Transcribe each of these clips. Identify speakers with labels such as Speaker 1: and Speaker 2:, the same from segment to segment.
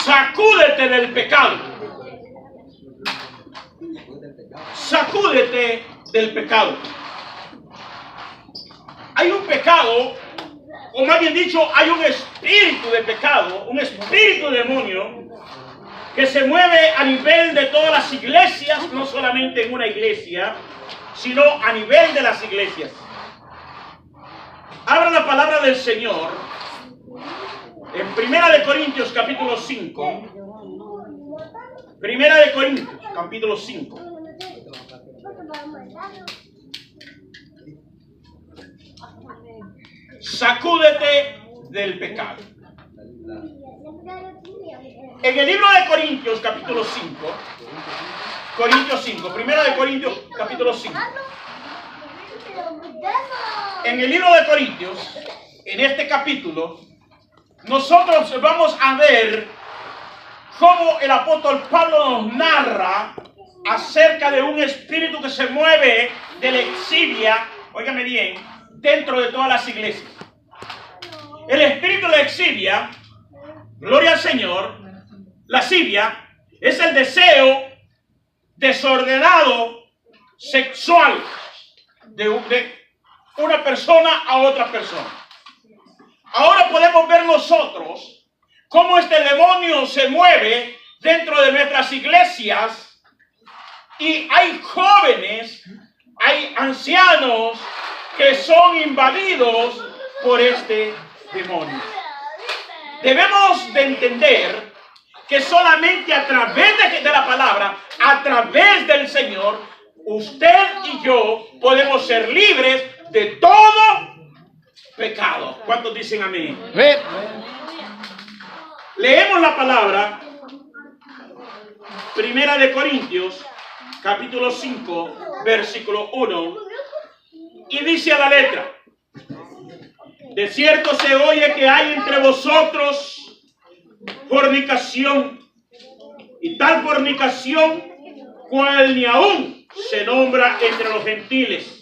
Speaker 1: Sacúdete del pecado. Sacúdete del pecado. Hay un pecado, o más bien dicho, hay un espíritu de pecado, un espíritu demonio que se mueve a nivel de todas las iglesias, no solamente en una iglesia, sino a nivel de las iglesias. Abra la palabra del Señor en 1 Corintios capítulo 5. 1 Corintios capítulo 5. Sacúdete del pecado. En el libro de Corintios capítulo 5, Corintios 5, 1 Corintios capítulo 5. En el libro de Corintios, en este capítulo, nosotros vamos a ver cómo el apóstol Pablo nos narra acerca de un espíritu que se mueve de lexivia, óigame bien, dentro de todas las iglesias. El espíritu de lexivia, gloria al Señor, lascivia, es el deseo desordenado sexual de una persona a otra persona. Ahora podemos ver nosotros cómo este demonio se mueve dentro de nuestras iglesias, y hay jóvenes, hay ancianos que son invadidos por este demonio. Debemos de entender que solamente a través de la palabra, a través del Señor, usted y yo podemos ser libres de todo pecado. ¿Cuántos dicen amén?
Speaker 2: Amén.
Speaker 1: Leemos la palabra, 1 Corintios, capítulo 5, versículo 1, y dice a la letra: de cierto se oye que hay entre vosotros fornicación, y tal fornicación cual ni aún se nombra entre los gentiles,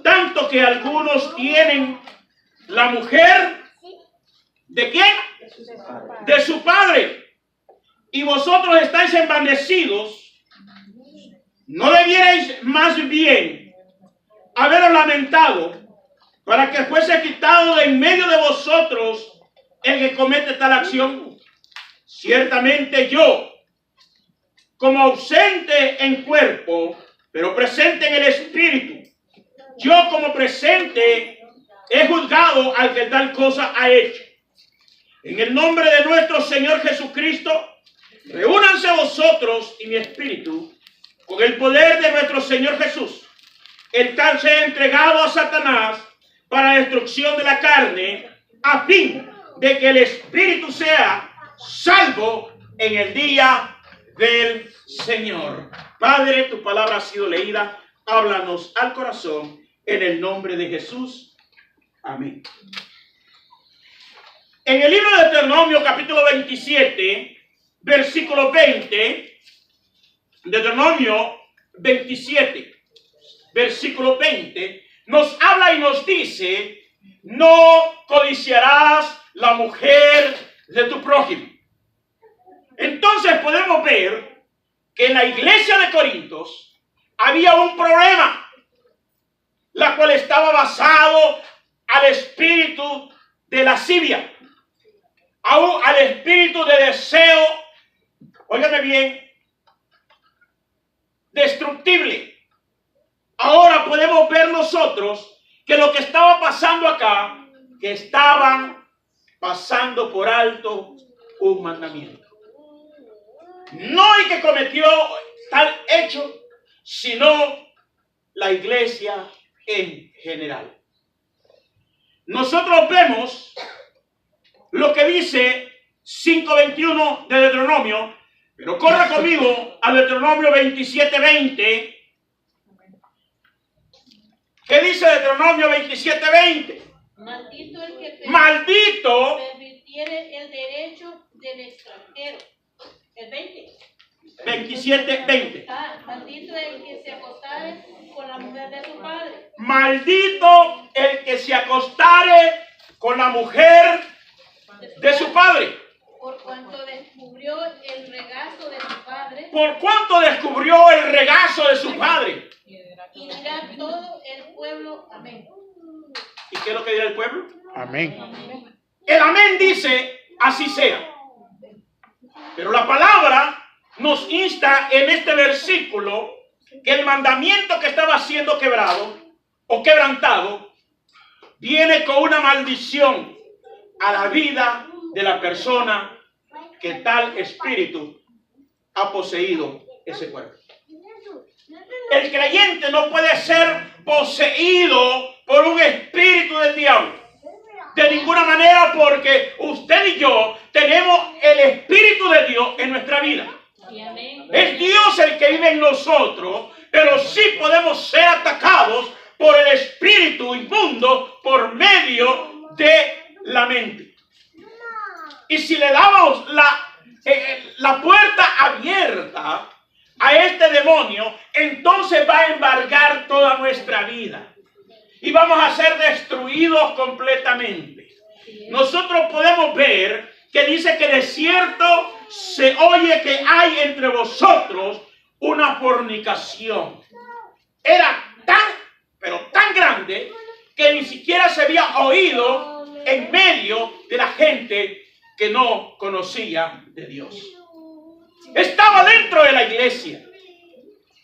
Speaker 1: tanto que algunos tienen la mujer, ¿de quién? De su padre, y vosotros estáis envanecidos. ¿No debierais más bien haberos lamentado para que fuese quitado de en medio de vosotros el que comete tal acción? Ciertamente yo, como ausente en cuerpo, pero presente en el espíritu, yo como presente he juzgado al que tal cosa ha hecho. En el nombre de nuestro Señor Jesucristo, reúnanse vosotros y mi espíritu con el poder de nuestro Señor Jesús, el tal sea entregado a Satanás para destrucción de la carne, a fin de que el espíritu sea salvo en el día del Señor. Padre, tu palabra ha sido leída. Háblanos al corazón en el nombre de Jesús. Amén. En el libro de Deuteronomio, capítulo 27, versículo 20, Deuteronomio 27, versículo 20, nos habla y nos dice: no codiciarás la mujer de tu prójimo. Entonces podemos ver que en la iglesia de Corintios había un problema, la cual estaba basado al espíritu de lascivia, al espíritu de deseo, óigame bien, destructible. Ahora podemos ver nosotros que lo que estaba pasando acá, que estaban pasando por alto un mandamiento. No el que cometió tal hecho, sino la iglesia en general. Nosotros vemos lo que dice 5:21 de Deuteronomio, pero corra conmigo a Deuteronomio 27:20. ¿Qué dice Deuteronomio 27:20?
Speaker 3: Maldito el que
Speaker 1: permitiere
Speaker 3: el derecho del extranjero. El 20.
Speaker 1: 27:20.
Speaker 3: Maldito el que se acostare con la mujer de su padre.
Speaker 1: Maldito el que se acostare con la mujer de su padre.
Speaker 3: Por cuanto descubrió el regazo de su padre.
Speaker 1: Por cuanto descubrió el regazo de su padre.
Speaker 3: Y dirá todo el pueblo amén.
Speaker 1: ¿Y qué es lo que dirá el pueblo?
Speaker 2: Amén.
Speaker 1: El amén dice, así sea. Pero la palabra nos insta en este versículo que el mandamiento que estaba siendo quebrado o quebrantado viene con una maldición a la vida de la persona que tal espíritu ha poseído ese cuerpo. El creyente no puede ser poseído por un espíritu del diablo. De ninguna manera, porque usted y yo tenemos el espíritu de Dios en nuestra vida. Es Dios el que vive en nosotros, pero sí podemos ser atacados por el espíritu inmundo por medio de la mente. Y si le damos la puerta abierta a este demonio, entonces va a embargar toda nuestra vida. Y vamos a ser destruidos completamente. Nosotros podemos ver que dice que de cierto se oye que hay entre vosotros una fornicación. Era pero tan grande, que ni siquiera se había oído en medio de la gente que no conocía de Dios. Estaba dentro de la iglesia.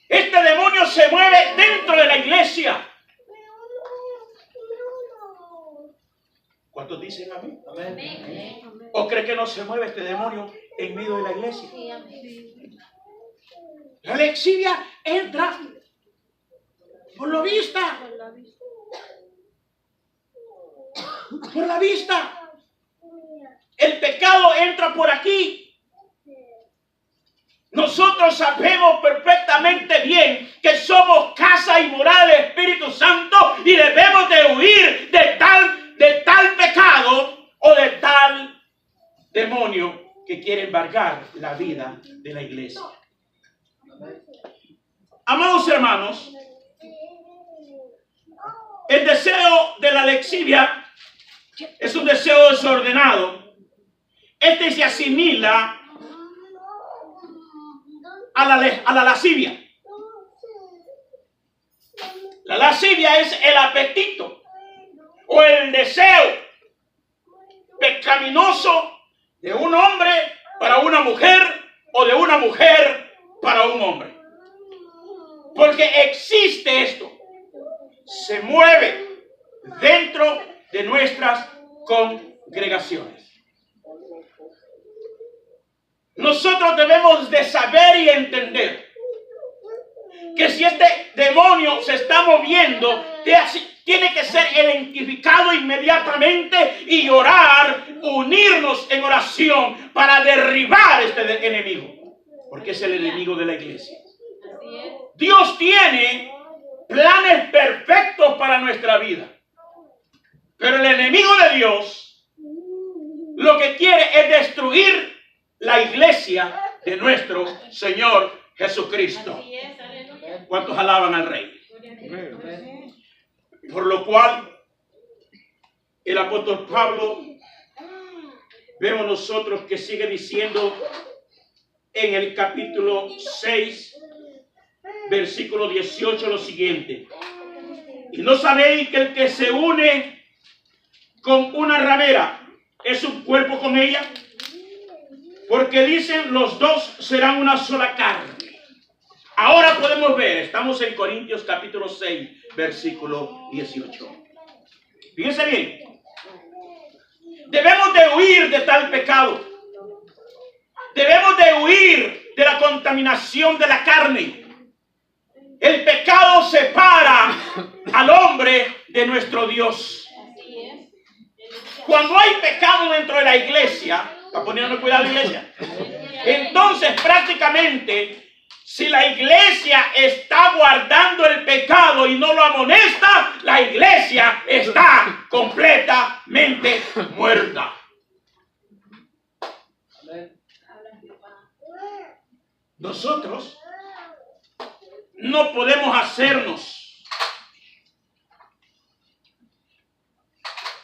Speaker 1: Este demonio se mueve dentro de la iglesia. ¿Cuántos dicen amén? Amén. ¿O cree que no se mueve este demonio en medio de la iglesia? La lexivia entra por la vista. Por la vista. El pecado entra por aquí. Nosotros sabemos perfectamente bien que somos casa y morada del Espíritu Santo y debemos de huir de tal pecado o de tal demonio que quiere embargar la vida de la iglesia. Amados hermanos, el deseo de la lexivia es un deseo desordenado. Este se asimila a la lascivia. La lascivia es el apetito o el deseo pecaminoso de un hombre para una mujer o de una mujer para un hombre. Porque existe esto. Se mueve dentro de nuestras congregaciones. Nosotros debemos de saber y entender que si este demonio se está moviendo, tiene que ser identificado inmediatamente y orar, unirnos en oración para derribar este enemigo, porque es el enemigo de la iglesia. Dios tiene planes perfectos para nuestra vida, pero el enemigo de Dios lo que quiere es destruir la iglesia de nuestro Señor Jesucristo. ¿Cuántos alaban al Rey? Por lo cual, el apóstol Pablo, vemos nosotros que sigue diciendo en el capítulo 6, versículo 18, lo siguiente: y no sabéis que el que se une con una ramera es un cuerpo con ella, porque dicen los dos serán una sola carne. Ahora podemos ver, estamos en Corintios capítulo 6, versículo 18. Fíjense bien, debemos de huir de tal pecado. Debemos de huir de la contaminación de la carne. El pecado separa al hombre de nuestro Dios. Cuando hay pecado dentro de la iglesia, ¿está poniendo cuidado la iglesia? Entonces prácticamente, si la iglesia está guardando el pecado y no lo amonesta, la iglesia está completamente muerta. Nosotros no podemos hacernos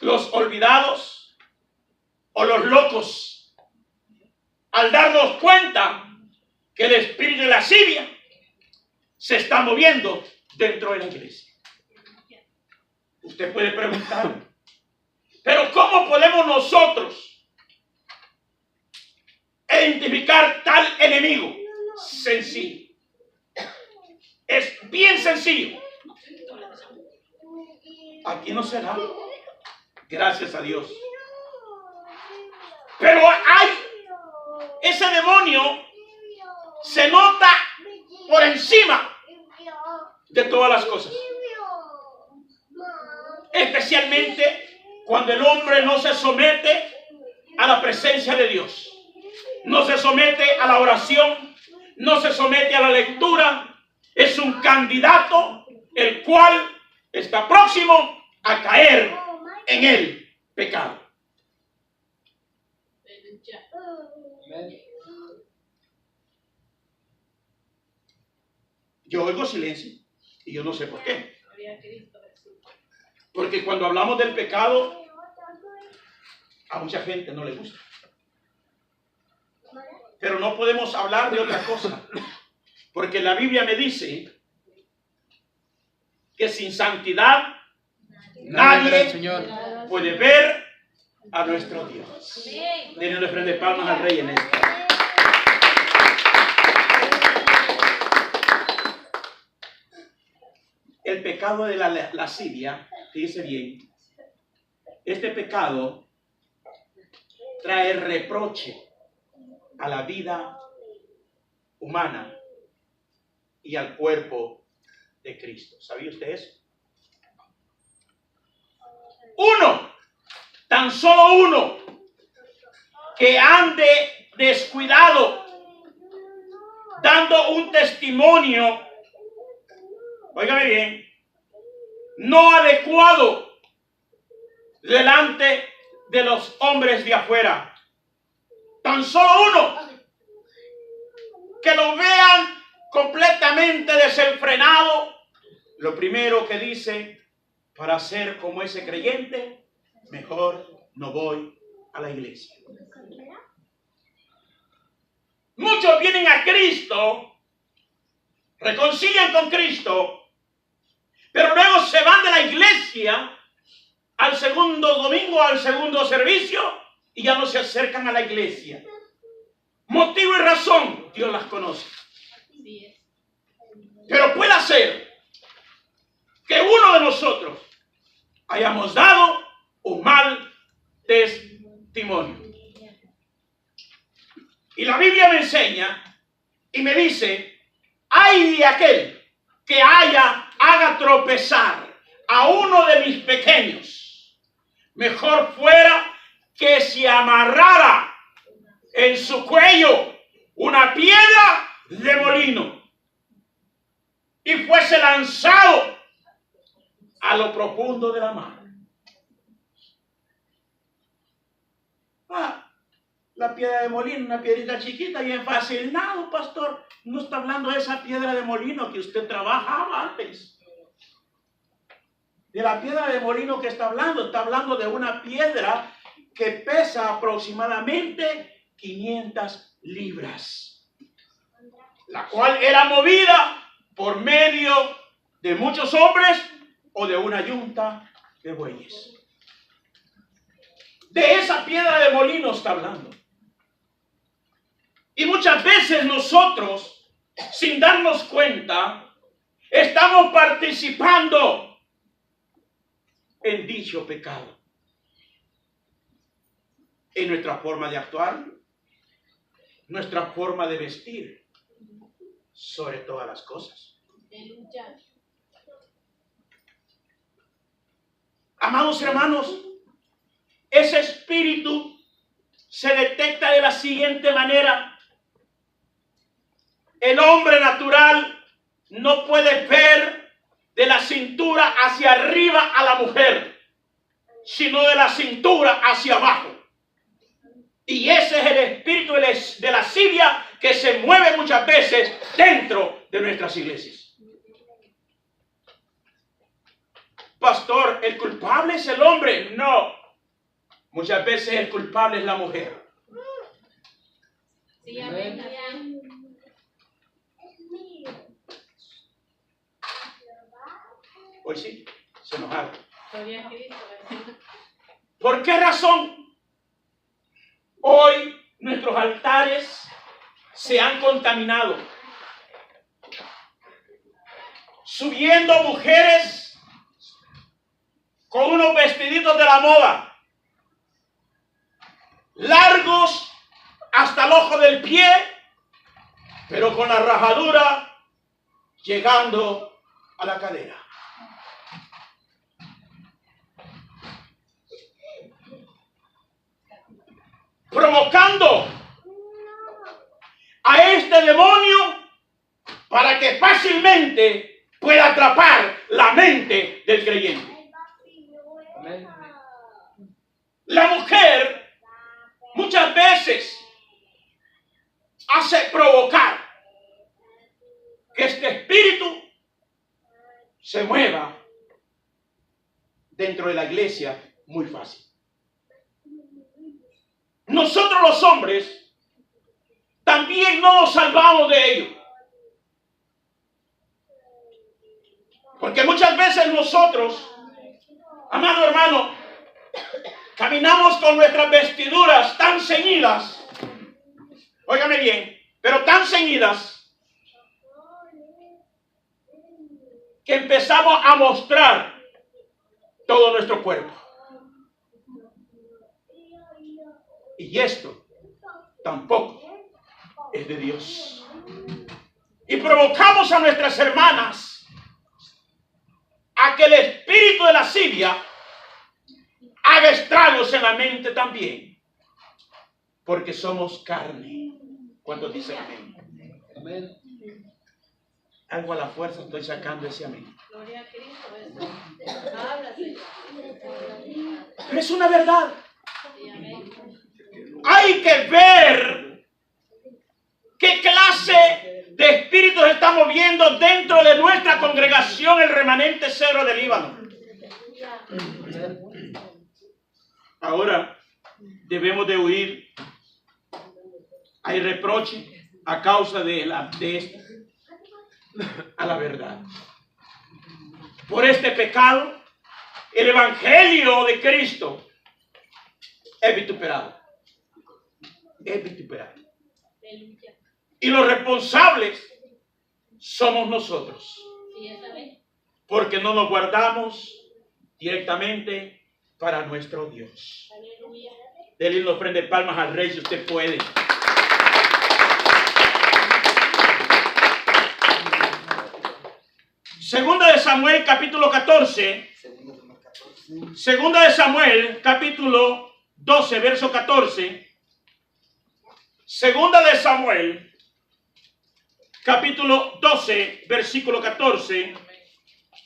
Speaker 1: los olvidados o los locos al darnos cuenta que el espíritu de lascivia se está moviendo dentro de la iglesia. Usted puede preguntar, pero ¿cómo podemos nosotros identificar tal enemigo? Sencillo. Es bien sencillo. Aquí no se da. Gracias a Dios. Pero hay ese demonio, se nota por encima de todas las cosas. Especialmente cuando el hombre no se somete a la presencia de Dios, no se somete a la oración, no se somete a la lectura. Es un candidato el cual está próximo a caer en el pecado. Yo oigo silencio y yo no sé por qué. Porque cuando hablamos del pecado, a mucha gente no le gusta. Pero no podemos hablar de otra cosa. Porque la Biblia me dice que sin santidad nadie puede ver a nuestro Dios. Denle una ofrenda de palmas al Rey en esto. El pecado de la lascivia, fíjese bien, este pecado trae reproche a la vida humana y al cuerpo de Cristo. ¿Sabía usted eso? Uno, tan solo uno, que ande descuidado, dando un testimonio, óigame bien, no adecuado delante de los hombres de afuera. Tan solo uno, que lo vean completamente desenfrenado. Lo primero que dice, para ser como ese creyente, mejor no voy a la iglesia. Muchos vienen a Cristo, reconcilian con Cristo, pero luego se van de la iglesia al segundo domingo, al segundo servicio, y ya no se acercan a la iglesia. Motivo y razón, Dios las conoce. Pero puede ser que uno de nosotros hayamos dado un mal testimonio. Y la Biblia me enseña y me dice, ay de aquel que haga tropezar a uno de mis pequeños, mejor fuera que se amarrara en su cuello una piedra de molino y fuese lanzado a lo profundo de la mar. La piedra de molino, una piedrita chiquita, bien fácil. No, pastor, no está hablando de esa piedra de molino que usted trabajaba antes. De la piedra de molino que está hablando de una piedra que pesa aproximadamente 500 libras, la cual era movida por medio de muchos hombres o de una yunta de bueyes. De esa piedra de molino está hablando. Y muchas veces nosotros, sin darnos cuenta, estamos participando en dicho pecado. En nuestra forma de actuar, nuestra forma de vestir, sobre todas las cosas. Amados hermanos, ese espíritu se detecta de la siguiente manera. El hombre natural no puede ver de la cintura hacia arriba a la mujer, sino de la cintura hacia abajo. Y ese es el espíritu de lascivia que se mueve muchas veces dentro de nuestras iglesias. Pastor, ¿el culpable es el hombre? No. Muchas veces el culpable es la mujer.
Speaker 3: Sí, amén.
Speaker 1: Hoy sí, se enojaron.
Speaker 3: Gloria a Cristo.
Speaker 1: ¿Por qué razón hoy nuestros altares se han contaminado? Subiendo mujeres con unos vestiditos de la moda, largos hasta el ojo del pie, pero con la rajadura llegando a la cadera. Provocando a este demonio para que fácilmente pueda atrapar la mente del creyente.
Speaker 2: Amén.
Speaker 1: La mujer muchas veces hace provocar que este espíritu se mueva dentro de la iglesia muy fácil. Nosotros los hombres también no nos salvamos de ello. Porque muchas veces nosotros, amado hermano, caminamos con nuestras vestiduras tan ceñidas, óigame bien, pero tan ceñidas, que empezamos a mostrar todo nuestro cuerpo. Y esto tampoco es de Dios. Y provocamos a nuestras hermanas a que el espíritu de lascivia haga estragos en la mente también. Porque somos carne. Cuando dicen amén.
Speaker 2: Amén.
Speaker 1: Algo a la fuerza estoy sacando ese amén.
Speaker 3: Gloria a Cristo. Habla, Señor.
Speaker 1: Pero es una verdad.
Speaker 3: Sí, amén.
Speaker 1: Hay que ver qué clase de espíritus estamos viendo dentro de nuestra congregación, el remanente cedro del Líbano. Ahora debemos de huir. Hay reproche a causa de esto, a la verdad. Por este pecado, el evangelio de Cristo es vituperado. Es vituperado. Y los responsables somos nosotros.
Speaker 3: Sí, esa vez.
Speaker 1: Porque no nos guardamos directamente para nuestro Dios.
Speaker 3: Aleluya.
Speaker 1: Dele una ofrenda de palmas al Rey si usted puede. Segunda de Samuel, capítulo 14. Segunda de Samuel, capítulo 12, verso 14. Segunda de Samuel, capítulo 12, versículo 14.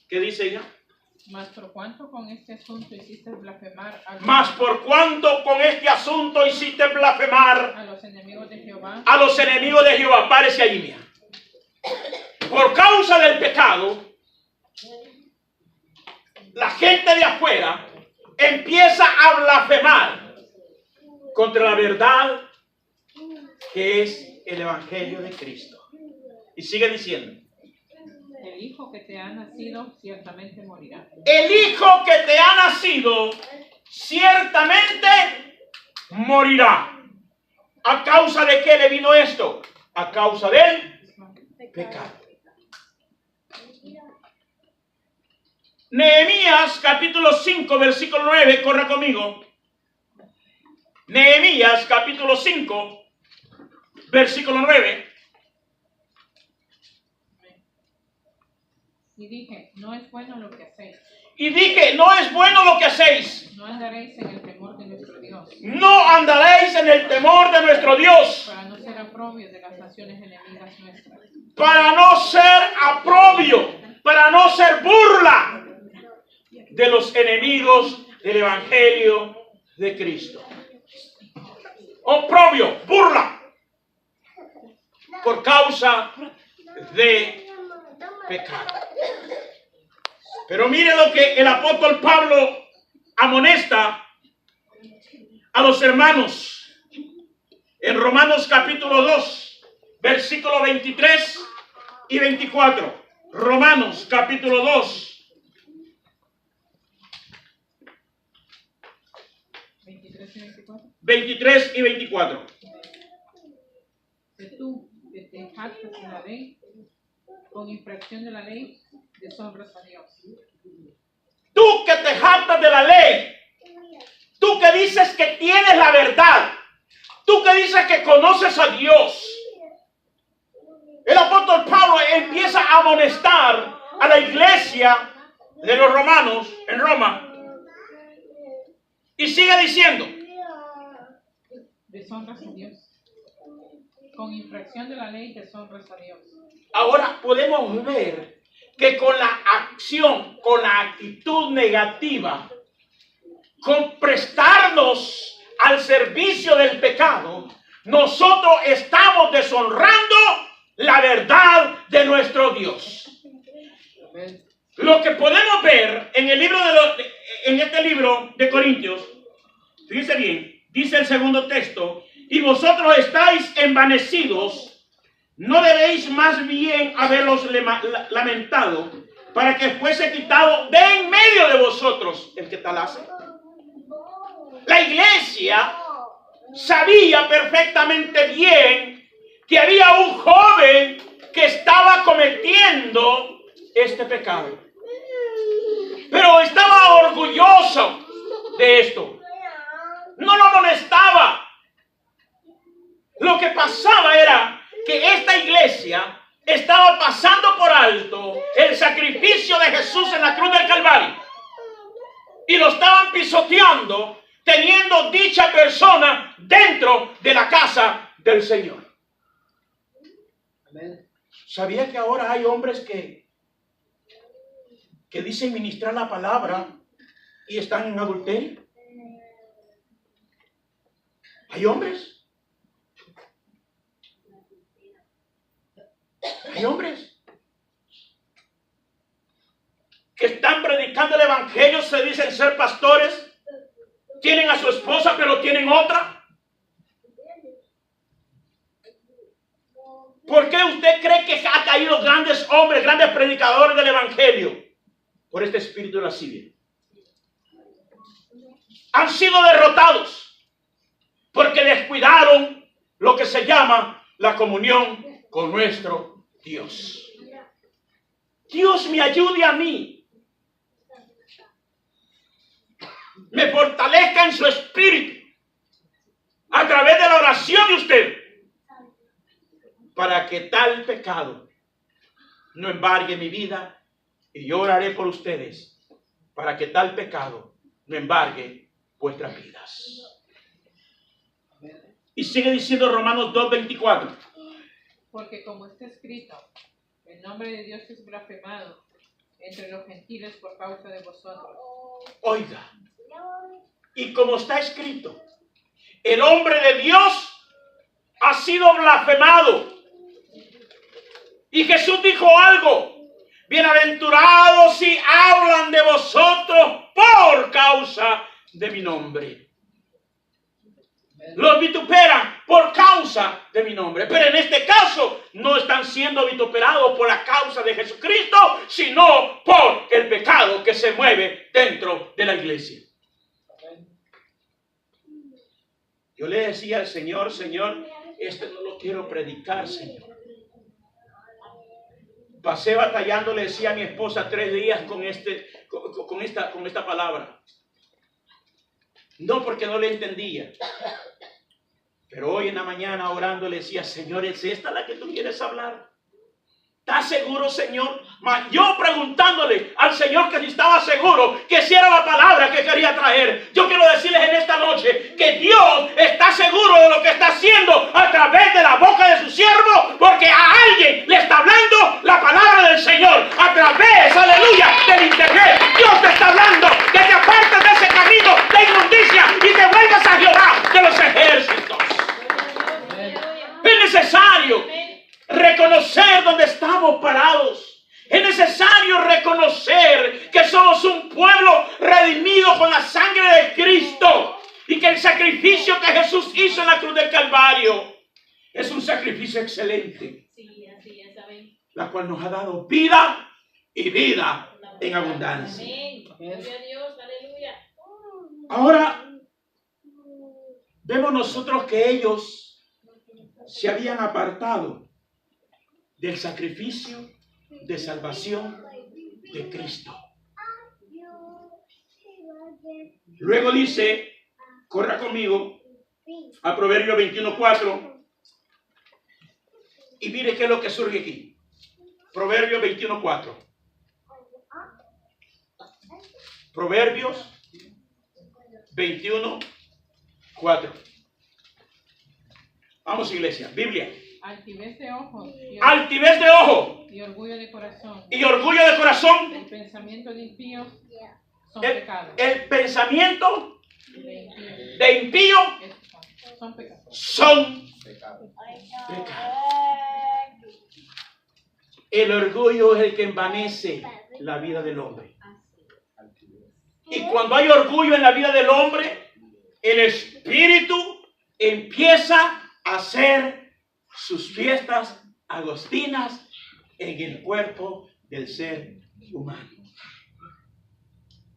Speaker 1: ¿Qué dice ella?
Speaker 4: Mas por cuanto con este asunto hiciste blasfemar
Speaker 1: Mas por cuanto con este asunto hiciste blasfemar
Speaker 4: a los enemigos de Jehová,
Speaker 1: a los enemigos de Jehová. Párese allí, mía. Por causa del pecado, la gente de afuera empieza a blasfemar contra la verdad que es el evangelio de Cristo. Y sigue diciendo:
Speaker 4: el hijo que te ha nacido ciertamente morirá.
Speaker 1: el hijo que te ha nacido ciertamente morirá. ¿A causa de qué le vino esto? A causa del pecado. Nehemías capítulo 5 versículo 9, corra conmigo. Nehemías capítulo 5 versículo 9.
Speaker 4: Y dije, no es bueno lo que hacéis.
Speaker 1: Y dije, no es bueno lo que hacéis.
Speaker 4: No andaréis en el temor de nuestro Dios,
Speaker 1: No andaréis en el temor de nuestro Dios,
Speaker 4: para no ser aprobios de las naciones enemigas nuestras.
Speaker 1: para no ser aprobio, para no ser burla de los enemigos del evangelio de Cristo. Oprobio, burla, por causa de pecado. Pero mire lo que el apóstol Pablo amonesta a los hermanos en Romanos capítulo 2, versículo 23 y 24. Romanos capítulo 2. 23 y 24.
Speaker 4: Que tú, que te jactas de la ley, con infracción de la ley, deshonras a Dios.
Speaker 1: Tú que te jactas de la ley, tú que dices que tienes la verdad, tú que dices que conoces a Dios. El apóstol Pablo empieza a amonestar a la iglesia de los romanos en Roma y sigue diciendo:
Speaker 4: deshonras a Dios. Con infracción de la ley, deshonras a Dios.
Speaker 1: Ahora podemos ver que con la acción, con la actitud negativa, con prestarnos al servicio del pecado, nosotros estamos deshonrando la verdad de nuestro Dios. Lo que podemos ver en el libro en este libro de Corintios, fíjense bien, dice el segundo texto: y vosotros estáis envanecidos, ¿no debéis más bien haberlos lamentado para que fuese quitado de en medio de vosotros el que tal hace? La iglesia sabía perfectamente bien que había un joven que estaba cometiendo este pecado, pero estaba orgulloso de esto. No lo molestaba. Lo que pasaba era que esta iglesia estaba pasando por alto el sacrificio de Jesús en la cruz del Calvario y lo estaban pisoteando, teniendo dicha persona dentro de la casa del Señor. ¿Sabía que ahora hay hombres que dicen ministrar la palabra y están en adulterio? ¿Hay hombres? Hay hombres que están predicando el evangelio, se dicen ser pastores, tienen a su esposa pero tienen otra. ¿Por qué usted cree que ha caído grandes hombres, grandes predicadores del evangelio? Por este espíritu de lascivia. Han sido derrotados porque descuidaron lo que se llama la comunión con nuestro Dios. Dios me ayude a mí, me fortalezca en su espíritu a través de la oración de usted, para que tal pecado no embargue mi vida, y yo oraré por ustedes para que tal pecado no embargue vuestras vidas. Y sigue diciendo Romanos 2:24.
Speaker 4: Porque como está escrito, el nombre de Dios es blasfemado entre los gentiles por causa de vosotros.
Speaker 1: Oiga, y como está escrito, el nombre de Dios ha sido blasfemado. Y Jesús dijo algo: bienaventurados si hablan de vosotros por causa de mi nombre. Los vituperan por causa de mi nombre. Pero en este caso no están siendo vituperados por la causa de Jesucristo, sino por el pecado que se mueve dentro de la iglesia. Yo le decía al Señor: Señor, este no lo quiero predicar, Señor. Pasé batallando, le decía a mi esposa, 3 días con esta palabra. No porque no le entendía. Pero hoy en la mañana orando le decía: Señor, ¿es esta la que tú quieres hablar? ¿Estás seguro, Señor? Mas yo preguntándole al Señor que si estaba seguro que si era la palabra que quería traer. Yo quiero decirles en esta noche que Dios está seguro de lo que está haciendo a través de la boca de su siervo, porque a alguien le está hablando la palabra del Señor a través, aleluya, del internet. Dios te está hablando que te apartes de ese camino de inmundicia y te vuelvas a Jehová de los ejércitos. Es necesario reconocer dónde estamos parados. Es necesario reconocer que somos un pueblo redimido con la sangre de Cristo. Y que el sacrificio que Jesús hizo en la cruz del Calvario es un sacrificio excelente,
Speaker 3: Sí, así es, amén.
Speaker 1: la cual nos ha dado vida y vida en abundancia.
Speaker 3: Amén. Gloria a Dios, aleluya.
Speaker 1: Ahora vemos nosotros que ellos se habían apartado del sacrificio de salvación de Cristo. Luego dice, corra conmigo a Proverbios 21:4 y mire qué es lo que surge aquí. Proverbios 21:4. Proverbios 21:4. Vamos, iglesia, Biblia.
Speaker 4: Altivez de ojos
Speaker 1: Altivez de ojo
Speaker 4: y orgullo de corazón.
Speaker 1: y orgullo de corazón.
Speaker 4: El pensamiento de impíos son
Speaker 1: El
Speaker 4: pecados.
Speaker 1: pensamiento
Speaker 4: De impíos
Speaker 1: de impío
Speaker 4: son pecados.
Speaker 1: son pecados. El orgullo es el que envanece la vida del hombre. Y cuando hay orgullo en la vida del hombre, el espíritu empieza a hacer sus fiestas agostinas en el cuerpo del ser humano.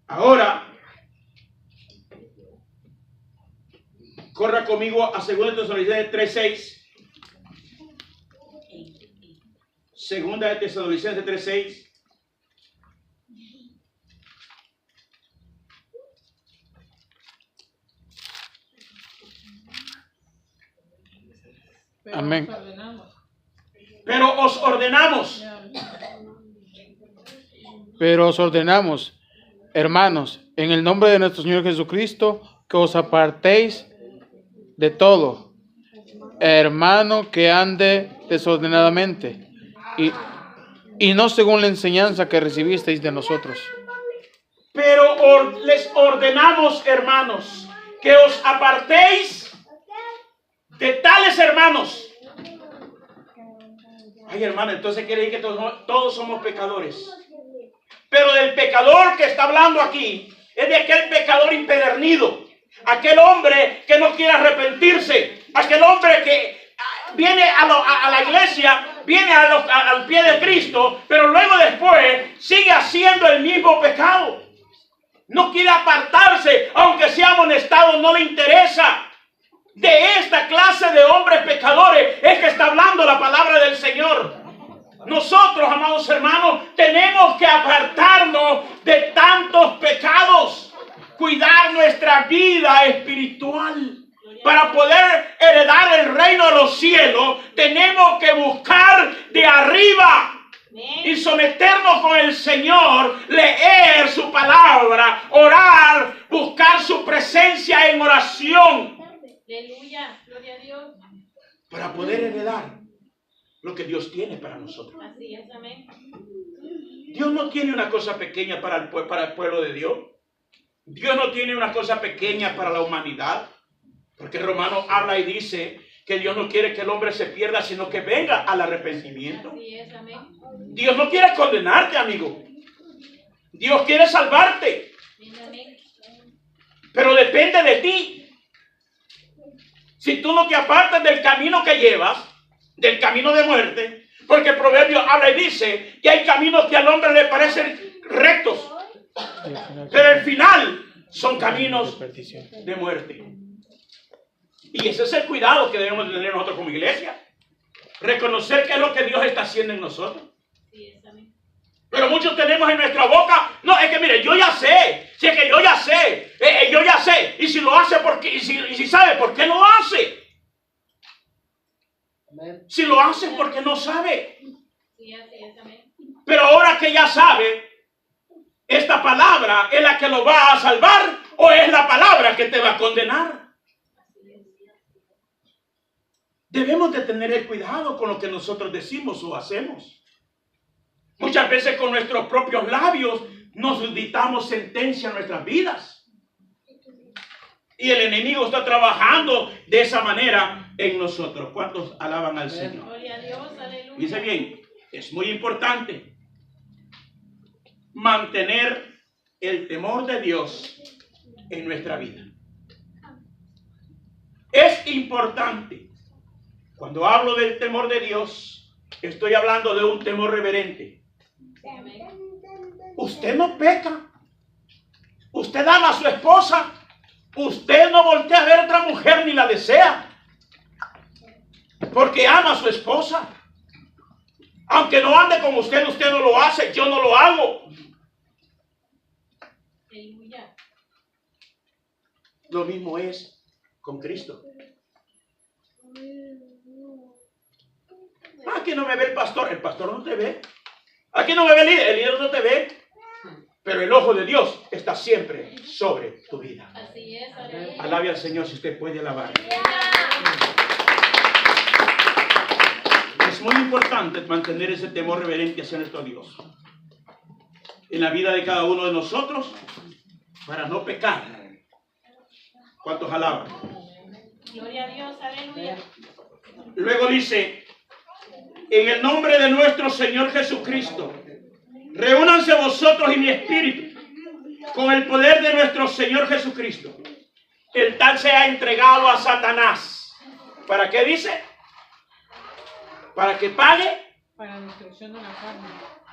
Speaker 1: Ahora, corra conmigo a 2 Tesalonicenses 3:6. 2 Tesalonicenses 3:6.
Speaker 4: Pero
Speaker 2: Amén.
Speaker 4: nos ordenamos.
Speaker 1: Pero os ordenamos,
Speaker 2: Pero os ordenamos, hermanos, en el nombre de nuestro Señor Jesucristo, que os apartéis de todo hermano que ande desordenadamente y no según la enseñanza que recibisteis de nosotros.
Speaker 1: pero les ordenamos, hermanos, que os apartéis de tales hermanos. Ay, hermano, entonces quiere decir que todos somos pecadores. Pero del pecador que está hablando aquí es de aquel pecador impedernido, aquel hombre que no quiere arrepentirse, aquel hombre que viene a la iglesia, viene al pie de Cristo, pero luego después sigue haciendo el mismo pecado. No quiere apartarse, aunque sea amonestado, no le interesa. De esta clase de hombres pecadores es que está hablando la palabra del Señor. Nosotros, amados hermanos, tenemos que apartarnos de tantos pecados, cuidar nuestra vida espiritual. Para poder heredar el reino de los cielos, tenemos que buscar de arriba y someternos con el Señor, leer su palabra, orar, buscar su presencia en oración.
Speaker 3: Aleluya, gloria a Dios.
Speaker 1: Para poder heredar lo que Dios tiene para nosotros.
Speaker 3: Así es, amén.
Speaker 1: Dios no tiene una cosa pequeña para el pueblo de Dios. Dios no tiene una cosa pequeña para la humanidad. Porque Romanos habla y dice que Dios no quiere que el hombre se pierda, sino que venga al arrepentimiento.
Speaker 3: Así es, amén.
Speaker 1: Dios no quiere condenarte, amigo. Dios quiere salvarte.
Speaker 3: Amén.
Speaker 1: Pero depende de ti. Si tú no te apartas del camino que llevas, del camino de muerte, porque el proverbio habla y dice que hay caminos que al hombre le parecen rectos, pero al final son caminos de muerte. Y ese es el cuidado que debemos tener nosotros como iglesia. Reconocer qué es lo que Dios está haciendo en nosotros.
Speaker 3: Así es, amén.
Speaker 1: Pero muchos tenemos en nuestra boca, no, es que mire, yo ya sé, si es que yo ya sé, yo ya sé, y si lo hace, porque, y si sabe, ¿por qué no lo hace? Si lo hace, porque no sabe.
Speaker 3: Sí, así es, amén.
Speaker 1: Pero ahora que ya sabe, ¿esta palabra es la que lo va a salvar o es la palabra que te va a condenar? Debemos de tener el cuidado con lo que nosotros decimos o hacemos. Muchas veces con nuestros propios labios nos dictamos sentencia en nuestras vidas. Y el enemigo está trabajando de esa manera en nosotros. ¿Cuántos alaban al Señor?
Speaker 3: Gloria a Dios, aleluya.
Speaker 1: Dice bien, es muy importante mantener el temor de Dios en nuestra vida. Es importante. Cuando hablo del temor de Dios, estoy hablando de un temor reverente. Usted no peca. Usted ama a su esposa. Usted no voltea a ver a otra mujer ni la desea. Porque ama a su esposa. Aunque no ande con usted, usted no lo hace. Yo no lo hago. Lo mismo es con Cristo. Aquí no me ve el pastor no te ve. Aquí no me ve el líder no te ve. Pero el ojo de Dios está siempre sobre tu vida.
Speaker 3: Así es, aleluya.
Speaker 1: Alabe al Señor si usted puede alabar. Es muy importante mantener ese temor reverente hacia nuestro Dios en la vida de cada uno de nosotros para no pecar. ¿Cuántos alaban?
Speaker 3: Gloria a Dios, aleluya.
Speaker 1: Luego dice, en el nombre de nuestro Señor Jesucristo, reúnanse vosotros y mi espíritu con el poder de nuestro Señor Jesucristo. El tal se ha entregado a Satanás. ¿Para qué dice? Para que pague.
Speaker 4: Para destrucción de la carne.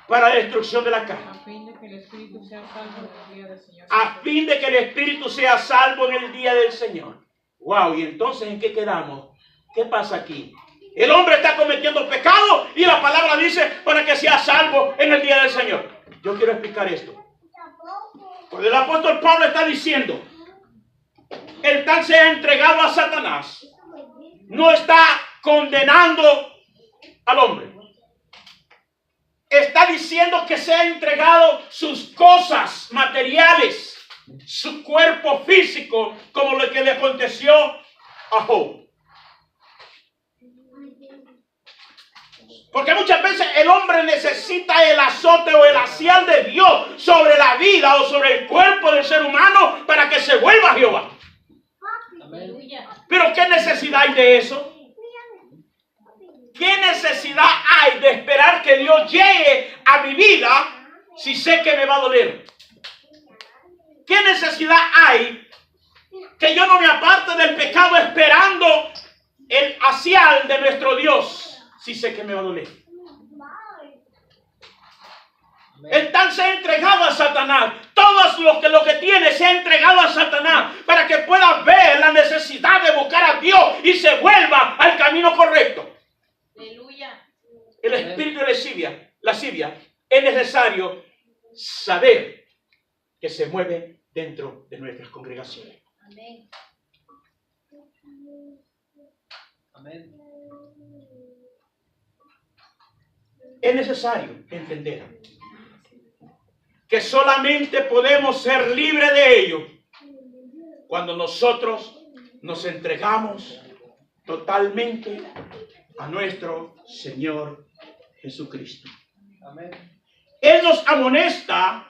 Speaker 1: Para la destrucción de la carne.
Speaker 4: A fin de que el espíritu sea salvo en el día del Señor.
Speaker 1: A fin de que el espíritu sea salvo en el día del Señor. Wow, y entonces ¿en qué quedamos? ¿Qué pasa aquí? El hombre está cometiendo pecado y la palabra dice para que sea salvo en el día del Señor. Yo quiero explicar esto. Cuando el apóstol Pablo está diciendo, el tal se ha entregado a Satanás, no está condenando al hombre. Está diciendo que se ha entregado sus cosas materiales, su cuerpo físico, como lo que le aconteció a Job. Porque muchas veces el hombre necesita el azote o el asial de Dios sobre la vida o sobre el cuerpo del ser humano para que se vuelva a Jehová.
Speaker 3: Aleluya.
Speaker 1: Pero ¿qué necesidad hay de eso? ¿Qué necesidad hay de esperar que Dios llegue a mi vida si sé que me va a doler? ¿Qué necesidad hay que yo no me aparte del pecado esperando el asial de nuestro Dios si sé que me va a doler? El tal se ha entregado a Satanás. Todo lo que tiene se ha entregado a Satanás para que pueda ver la necesidad de buscar a Dios y se vuelva al camino correcto.
Speaker 3: Aleluya.
Speaker 1: El espíritu de lascivia es necesario saber que se mueve dentro de nuestras congregaciones.
Speaker 3: Amén.
Speaker 5: Amén.
Speaker 1: Es necesario entender que solamente podemos ser libres de ello cuando nosotros nos entregamos totalmente a nuestro Señor Jesucristo.
Speaker 5: Amén.
Speaker 1: Él nos amonesta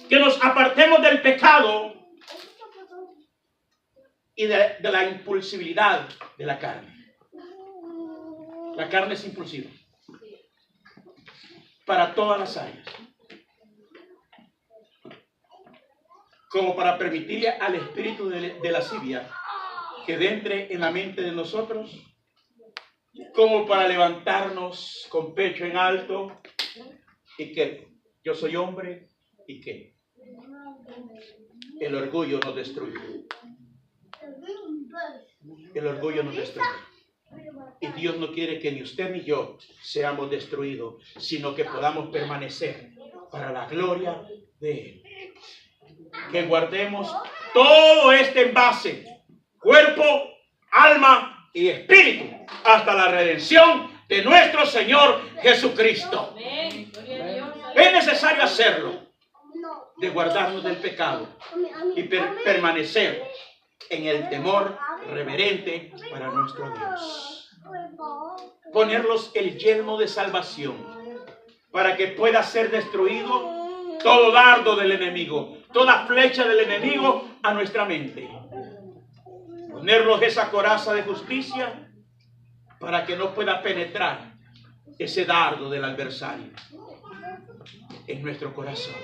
Speaker 1: que nos apartemos del pecado y de la impulsividad de la carne. La carne es impulsiva para todas las áreas. Como para permitirle al espíritu de lascivia que entre en la mente de nosotros, como para levantarnos con pecho en alto y que yo soy hombre y que el orgullo nos destruye. El orgullo nos destruye. Y Dios no quiere que ni usted ni yo seamos destruidos, sino que podamos permanecer para la gloria de Él. Que guardemos todo este envase, cuerpo, alma y espíritu, hasta la redención de nuestro Señor Jesucristo.
Speaker 3: Amén. Gloria a Dios.
Speaker 1: Es necesario hacerlo, de guardarnos del pecado y permanecer en el temor reverente para nuestro Dios. Ponerlos el yelmo de salvación para que pueda ser destruido todo dardo del enemigo, toda flecha del enemigo a nuestra mente. Ponerlos esa coraza de justicia para que no pueda penetrar ese dardo del adversario en nuestro corazón.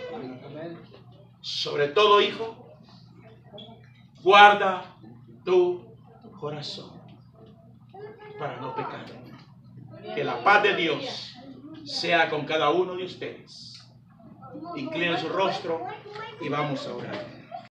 Speaker 1: Sobre todo, hijo, guarda tu corazón para no pecar. Que la paz de Dios sea con cada uno de ustedes. Inclinen su rostro y vamos a orar.